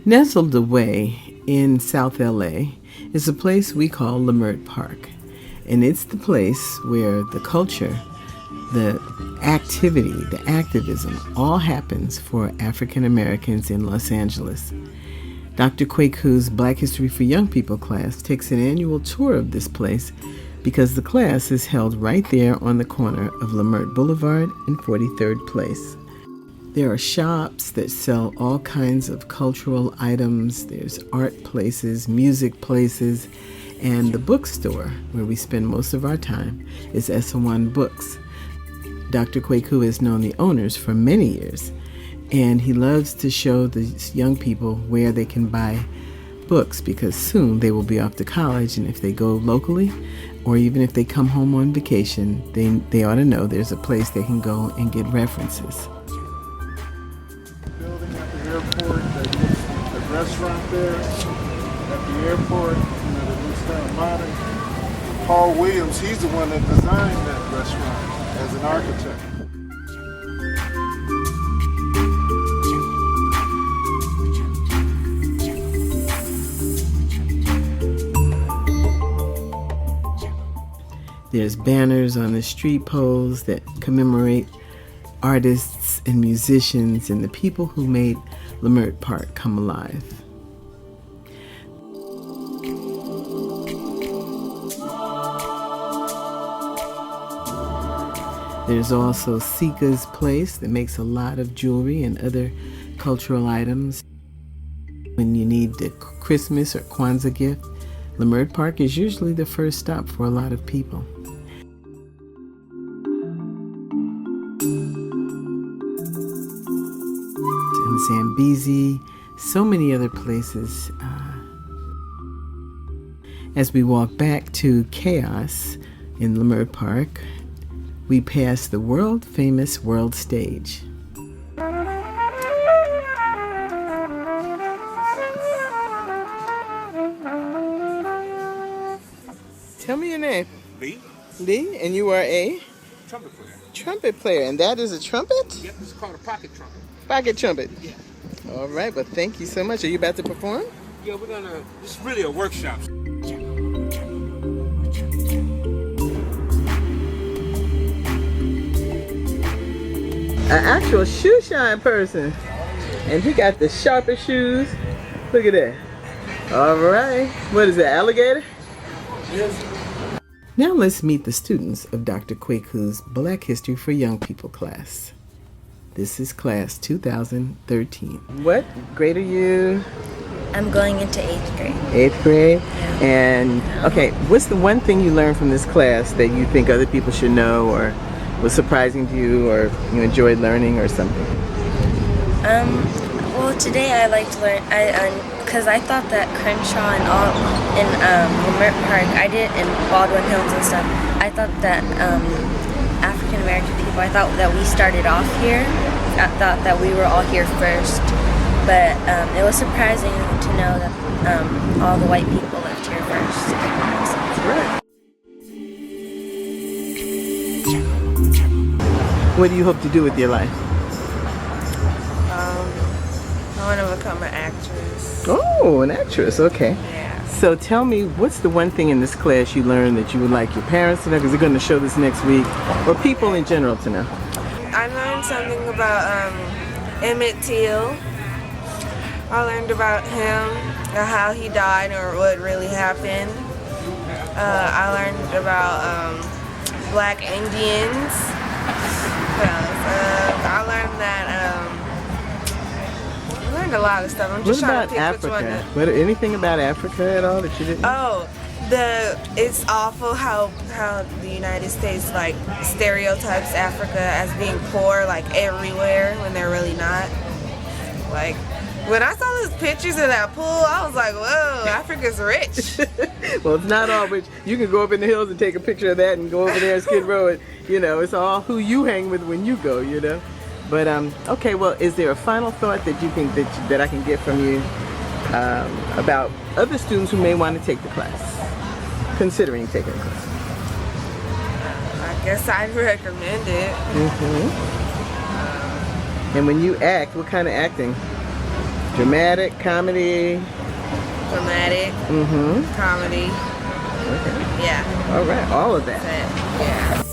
Nestled away in South LA is a place we call Leimert Park. And it's the place where the culture, the activity, the activism, all happens for African Americans in Los Angeles. Dr. Kwaku's Black History for Young People class takes an annual tour of this place because the class is held right there on the corner of Leimert Boulevard and 43rd Place. There are shops that sell all kinds of cultural items. There's art places, music places, and the bookstore, where we spend most of our time, is S1 Books. Dr. Kwaku has known the owners for many years, and he loves to show the young people where they can buy books because soon they will be off to college, and if they go locally or even if they come home on vacation, they ought to know there's a place they can go and get references. Building at the airport, the restaurant there at the airport, that looks kind of modern. Paul Williams, he's the one that designed that restaurant as an architect. There's banners on the street poles that commemorate artists and musicians and the people who made Leimert Park come alive. There's also Sika's place that makes a lot of jewelry and other cultural items. When you need a Christmas or Kwanzaa gift, Leimert Park is usually the first stop for a lot of people. In Zambezi, so many other places. As we walk back to Chaos in Leimert Park, we pass the world-famous World Stage. Tell me your name. Lee. Lee, and you are a? Trumpet player. Trumpet player, and that is a trumpet? Yep, this is called a pocket trumpet. Pocket trumpet. Yeah. All right, well, thank you so much. Are you about to perform? Yeah, this is really a workshop. An actual shoe shine person. And he got the sharpest shoes. Look at that. All right. What is that, alligator? Yes. Now let's meet the students of Dr. Kwaku's Black History for Young People class. This is class 2013. What grade are you? I'm going into 8th grade. 8th grade? Yeah. And, okay, what's the one thing you learned from this class that you think other people should know or was surprising to you or you enjoyed learning or something? Well, today I like to learn, because I thought that Crenshaw and all in Leimert Park, I did in Baldwin Hills and stuff, I thought that African American people, I thought that we started off here. I thought that we were all here first, but it was surprising to know that all the white people lived here first. Right. What do you hope to do with your life? I want to become an actress. Oh, an actress, okay. Yeah. So tell me, what's the one thing in this class you learned that you would like your parents to know, because they're going to show this next week, or people in general to know? I learned something about Emmett Till. I learned about him, how he died or what really happened. I learned about Black Indians. I learned that I learned a lot of stuff. I'm just trying to pick Africa? which one. What, anything about Africa at all that you didn't know? Oh, it's awful how the United States like stereotypes Africa as being poor like everywhere when they're really not. Like when I saw those pictures of that pool, I was like, whoa, Africa's rich. Well, it's not all rich. You can go up in the hills and take a picture of that and go over there and Skid Row. And, it's all who you hang with when you go, But, okay, well, is there a final thought that you think that I can get from you about other students who may want to take the class, considering taking the class? I guess I'd recommend it. Mm-hmm. And when you act, what kind of acting Dramatic, comedy. Dramatic, comedy. Okay. Yeah. All right, all of that. Yeah.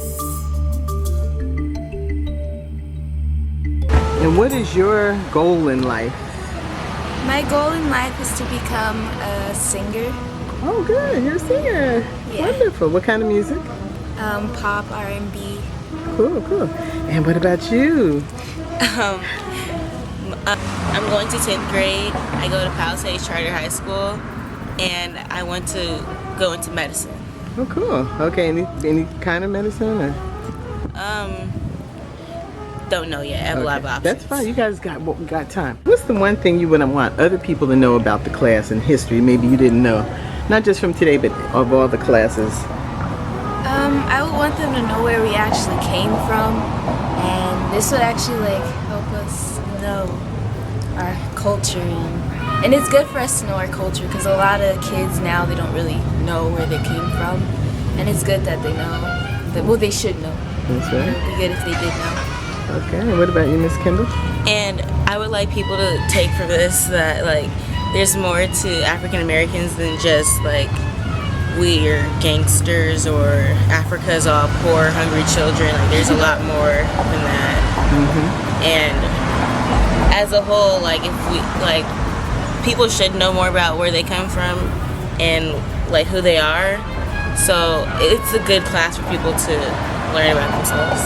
And what is your goal in life? My goal in life is to become a singer. Oh, good. You're a singer. Yeah. Wonderful. What kind of music? Pop, R&B. Cool, cool. And what about you? I'm going to 10th grade. I go to Palisades Charter High School, and I want to go into medicine. Oh, cool. Okay. Any kind of medicine? Or? Don't know yet. I have a lot of options. That's fine. You guys got time. What's the one thing you wouldn't want other people to know about the class and history? Maybe you didn't know, not just from today, but of all the classes. I would want them to know where we actually came from, and this would actually like help us know our culture, and it's good for us to know our culture because a lot of kids now they don't really know where they came from, and it's good that they know. Well, they should know. That's right. It would be good if they did know. Okay. And what about you, Miss Kendall? And I would like people to take from this that like there's more to African Americans than just like we are gangsters or Africa's all poor, hungry children. Like there's a lot more than that. And as a whole, like if we like people should know more about where they come from and like who they are. So it's a good class for people to learn about themselves.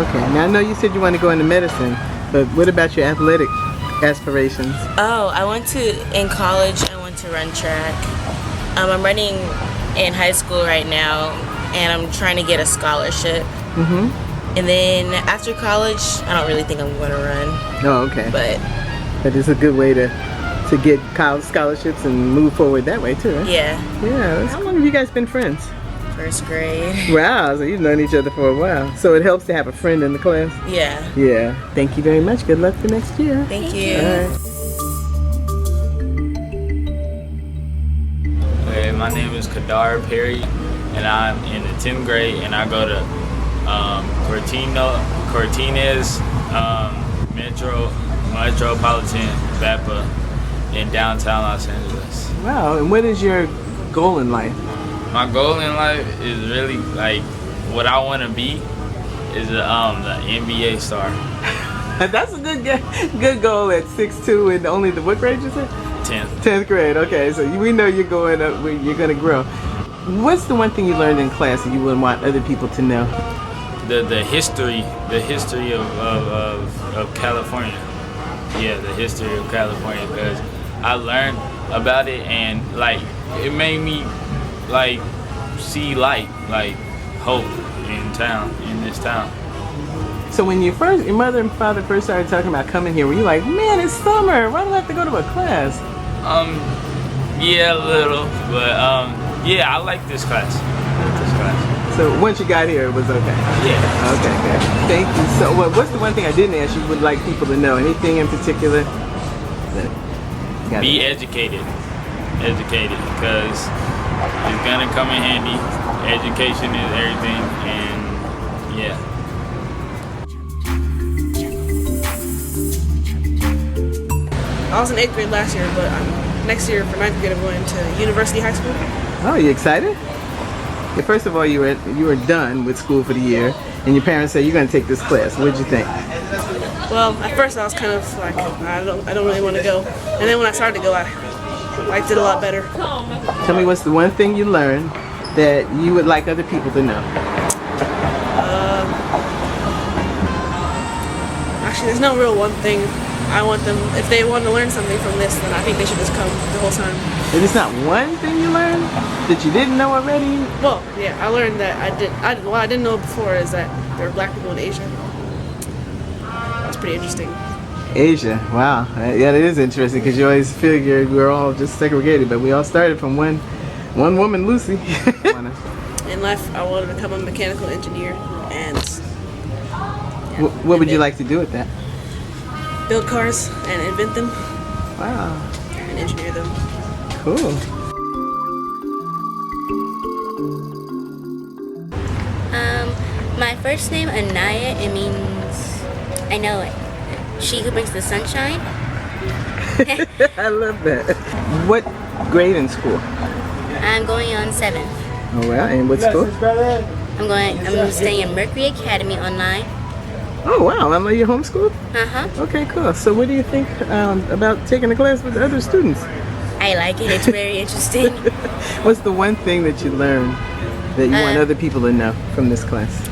Okay. Now I know you said you want to go into medicine, but what about your athletic aspirations? Oh, in college, I want to run track. I'm running in high school right now, and I'm trying to get a scholarship. And then after college, I don't really think I'm going to run. Oh, okay. But it's a good way to get college scholarships and move forward that way too, right? yeah, Yeah. How long have you guys been friends? first grade. Wow, so you've known each other for a while. So it helps to have a friend in the class? Yeah. Yeah. Thank you very much. Good luck for next year. Thank you. All right. Hey, my name is Kadar Perry, and I'm in the 10th grade, and I go to Cortines Metropolitan BAPA in downtown Los Angeles. Wow, and what is your goal in life? My goal in life is really like what I want to be is the NBA star. That's a good goal at 6'2" and only what grade you said? 10th. 10th grade. Okay, so we know you're going up. You're going to grow. What's the one thing you learned in class that you wouldn't want other people to know? The history of California. Yeah, the history of California, because I learned about it and like it made me like see light, like hope in this town. So when your mother and father first started talking about coming here, were you like, man, it's summer, why do I have to go to a class? Yeah, a little, but yeah, I like this class. So once you got here, it was okay? Yeah. Okay, good. Thank you. So what's the one thing I didn't ask you would like people to know? Anything in particular? Be educated, because it's gonna come in handy. Education is everything, and yeah. I was in 8th grade last year, but next year for 9th grade I'm going to University High School. Oh, you excited? Yeah, first of all, you were done with school for the year, and your parents said you're going to take this class. What did you think? Well, at first I was kind of like, I don't really want to go, and then when I started to go, I liked it a lot better. Tell me, what's the one thing you learned that you would like other people to know? Actually, there's no real one thing. I want them, if they want to learn something from this, then I think they should just come the whole time. And it's not one thing you learned that you didn't know already? Well, yeah, I learned that what I didn't know before is that there are black people in Asia. That's pretty interesting. Asia, wow. Yeah, that is interesting because you always figure we're all just segregated, but we all started from one woman, Lucy. In life, I wanted to become a mechanical engineer and what would you like to do with that? build cars and invent them. Wow. And engineer them. Cool. My first name, Anaya, it means, I know it, she who brings the sunshine. I love that. What grade in school? I'm going on 7th. Oh, wow. And what school? I'm staying at Mercury Academy online. Oh, wow. I'm your homeschooled? Uh-huh. Okay, cool. So what do you think about taking a class with other students? I like it. It's very interesting. What's the one thing that you learned that you want other people to know from this class?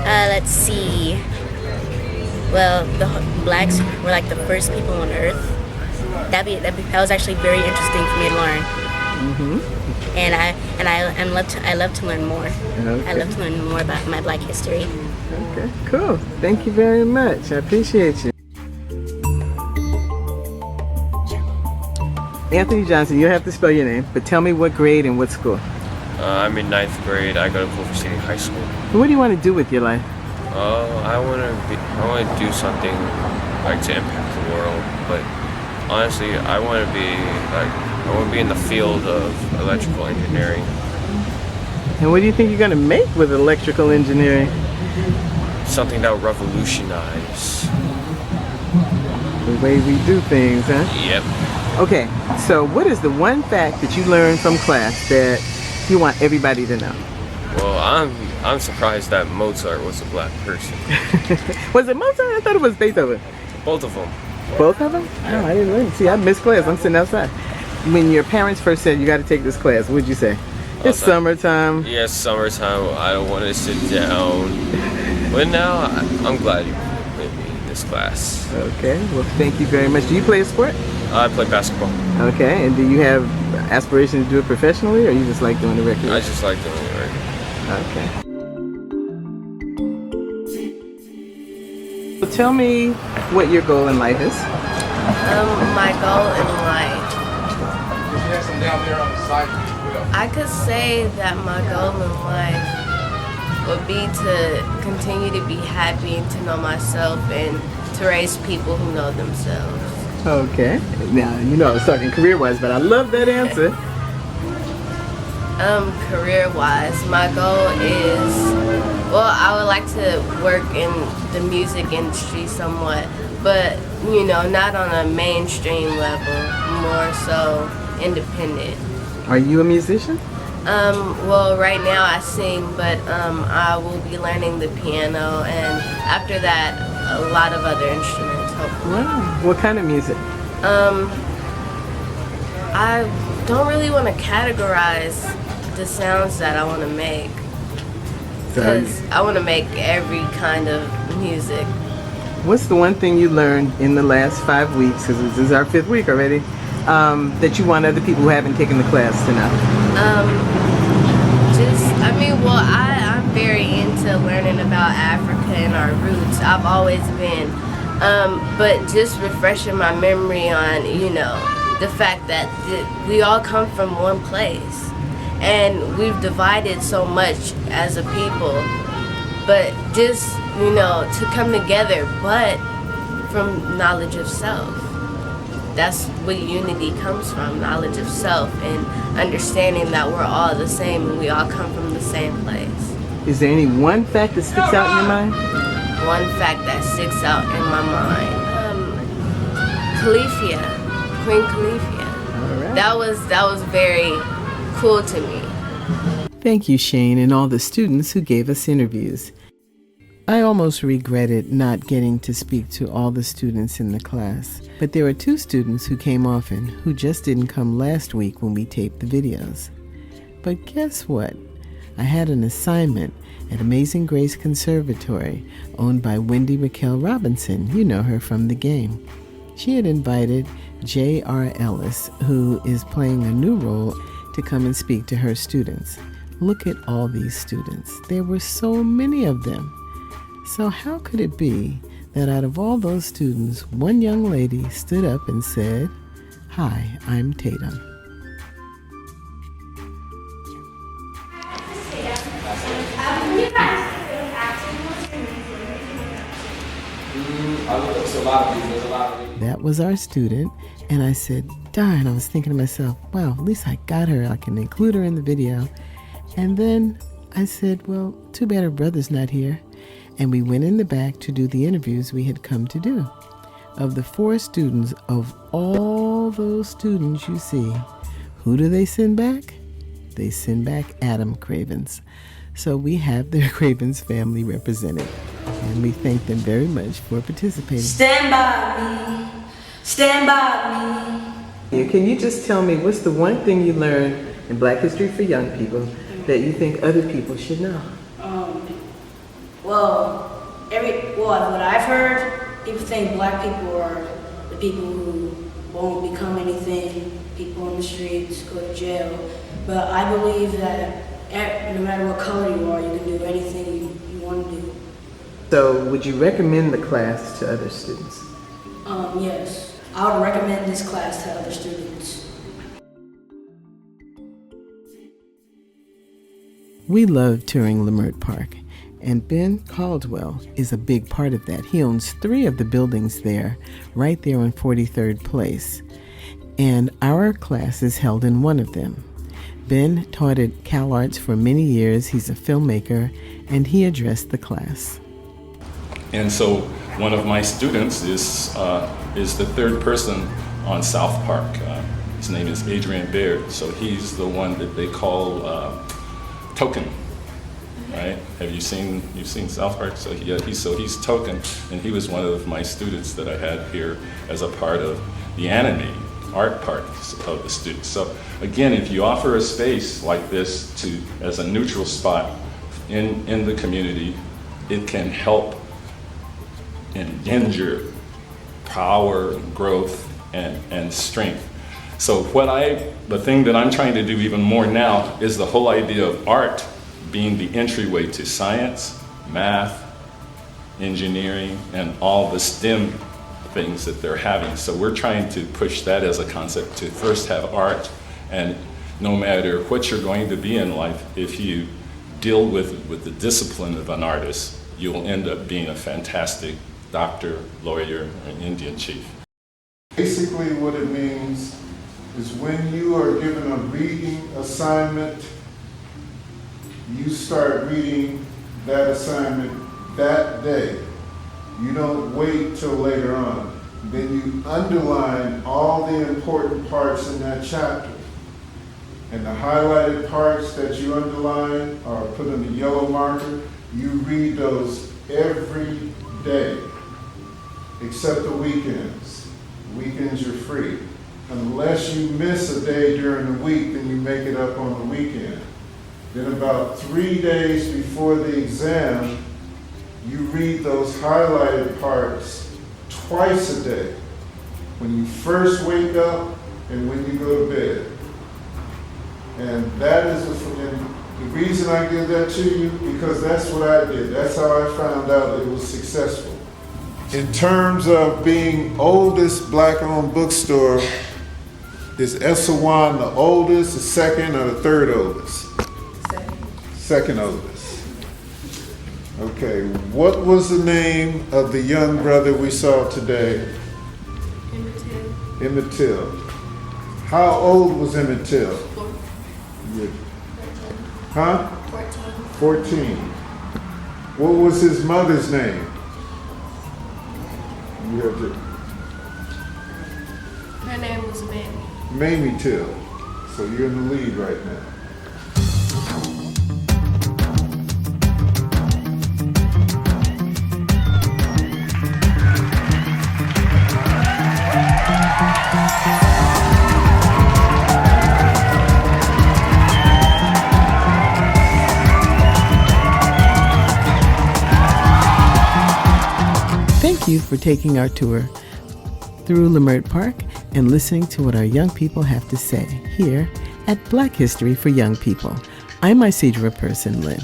Let's see. Well, the blacks were like the first people on Earth. That was actually very interesting for me to learn. Mm-hmm. And I love to learn more. Okay. I love to learn more about my Black history. Okay, cool. Thank you very much. I appreciate you. Anthony Johnson, you have to spell your name, but tell me what grade and what school. I'm in 9th grade. I go to Culver City High School. What do you want to do with your life? I want to do something like to impact the world, but honestly, I want to be in the field of electrical engineering. And what do you think you're going to make with electrical engineering? Something that will revolutionize the way we do things, huh? Yep. Okay, so what is the one fact that you learned from class that you want everybody to know? Well, I'm surprised that Mozart was a black person. Was it Mozart? I thought it was Beethoven. Both of them. Both of them? Oh, I didn't learn. See, I missed class. I'm sitting outside. When your parents first said you got to take this class, what'd you say? It's summertime. Yeah, summertime. I don't want to sit down. But now I'm glad you put me in this class. Okay. Well, thank you very much. Do you play a sport? I play basketball. Okay. And do you have aspirations to do it professionally, or you just like doing it recreationally? I just like doing it recreationally. Okay. So tell me what your goal in life is. My goal in life. I could say that my goal in life would be to continue to be happy and to know myself and to raise people who know themselves. Okay. Now, you know I was talking career-wise, but I love that answer. Career-wise, my goal is, well, I would like to work in the music industry somewhat, but, you know, not on a mainstream level, more so independent. Are you a musician? Well, right now I sing, but I will be learning the piano, and after that, a lot of other instruments, hopefully. Wow. What kind of music? I don't really want to categorize the sounds that I want to make, because I want to make every kind of music. What's the one thing you learned in the last 5 weeks, because this is our 5th week already, that you want other people who haven't taken the class to know? I'm very into learning about Africa and our roots. I've always been. But just refreshing my memory on, you know, the fact that we all come from one place. And we've divided so much as a people. But just, you know, to come together, but from knowledge of self. That's where unity comes from, knowledge of self and understanding that we're all the same and we all come from the same place. Is there any one fact that sticks out in your mind? One fact that sticks out in my mind. Califia, Queen Califia. All right. That was very cool to me. Thank you, Shane, and all the students who gave us interviews. I almost regretted not getting to speak to all the students in the class, but there were 2 students who came often who just didn't come last week when we taped the videos. But guess what? I had an assignment at Amazing Grace Conservatory, owned by Wendy Raquel Robinson. You know her from the game. She had invited J.R. Ellis, who is playing a new role, to come and speak to her students. Look at all these students. There were so many of them. So how could it be that out of all those students, one young lady stood up and said, "Hi, I'm Tatum." That was our student, and I said, darn, I was thinking to myself, wow, at least I got her. I can include her in the video. And then I said, well, too bad her brother's not here. And we went in the back to do the interviews we had come to do. Of the 4 students, of all all those students you see, who do they send back? They send back Adam Cravens. So we have the Cravens family represented, and we thank them very much for participating. Stand by me, stand by me. Can you just tell me what's the one thing you learned in Black History for Young People that you think other people should know? What I've heard, people think Black people are the people who won't become anything, people on the streets, go to jail. But I believe that no matter what color you are, you can do anything you want to do. So would you recommend the class to other students? Yes, I would recommend this class to other students. We love touring Leimert Park, and Ben Caldwell is a big part of that. He owns 3 of the buildings there, right there on 43rd Place, and our class is held in one of them. Ben taught at CalArts for many years. He's a filmmaker, and he addressed the class. And so one of my students is the third person on South Park. His name is Adrian Baird. So he's the one that they call Token, right? You've seen South Park? So he's Token, and he was one of my students that I had here as a part of the animating art part of the students. So again, if you offer a space like this as a neutral spot in the community, it can help engender power and growth and strength. So the thing that I'm trying to do even more now is the whole idea of art being the entryway to science, math, engineering, and all the STEM things that they're having. So we're trying to push that as a concept to first have art, and no matter what you're going to be in life, if you deal with the discipline of an artist, you'll end up being a fantastic doctor, lawyer, or an Indian chief. Basically what it means is when you are given a reading assignment, you start reading that assignment that day. You don't wait till later on. Then you underline all the important parts in that chapter. And the highlighted parts that you underline or put in the yellow marker, you read those every day, except the weekends. Weekends you're free. Unless you miss a day during the week, then you make it up on the weekend. Then about 3 days before the exam, you read those highlighted parts twice a day. When you first wake up and when you go to bed. And that is the reason I give that to you, because that's what I did. That's how I found out it was successful. In terms of being oldest Black-owned bookstore, is Essewan the oldest, the second, or the third oldest? Second oldest. Okay, what was the name of the young brother we saw today? Emmett Till. How old was Emmett Till? 4. Huh? 14. 14. What was his mother's name? You have to. Her name was Mamie. Mamie Till. So you're in the lead right now. Thank you for taking our tour through Leimert Park and listening to what our young people have to say here at Black History for Young People. I'm Isidra Person-Lynn.